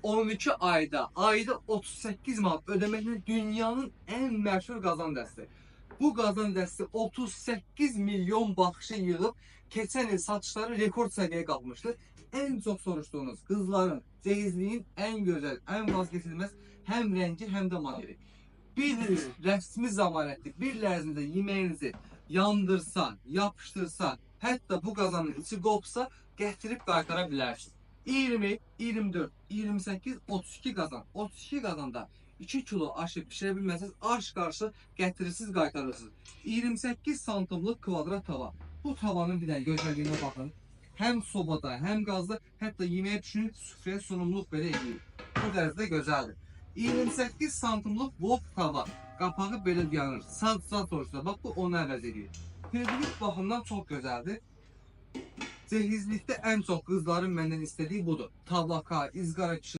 12 ayda 38 manat ödeməklə dünyanın en məşhur qazan dəsti. Bu qazan dəsti 38 milyon baxışı yığıb keçən il satışları rekord səviyyəyə qalxmışdı. En çok soruşduğunuz kızların cehizliğin en güzel, en vazgeçilmez hem rengi hem de modeli. Bir resmi zamanetli bir lərzində yemeğinizi yandırsan, yapıştırsan, hatta bu qazanın içi qopsa gətirib qaytara bilərsiniz. 20, 24, 28, 32 qazan. 32 qazanda 2 kilo aşı pişirə bilməsəniz, aş qarşı gətirirsiniz, qaytarırsınız. 28 santimlik kvadrat tava. Bu tavanın bir dənə gözəlliyinə baxın. Hem sobada, hem gazda, hatta yemeğe pişirib süfrəyə sunumluq belə edir. Bu dərəcədə gözəldir. 28 santimlik wok tava. Qapağı belə yanır. Sağ soruşda bak bu onu əvəz edir. Periyodik baxımdan çox gözəldir. Cehizlikdə en çok kızların məndən istədiyi budur. Tavlaka, izgara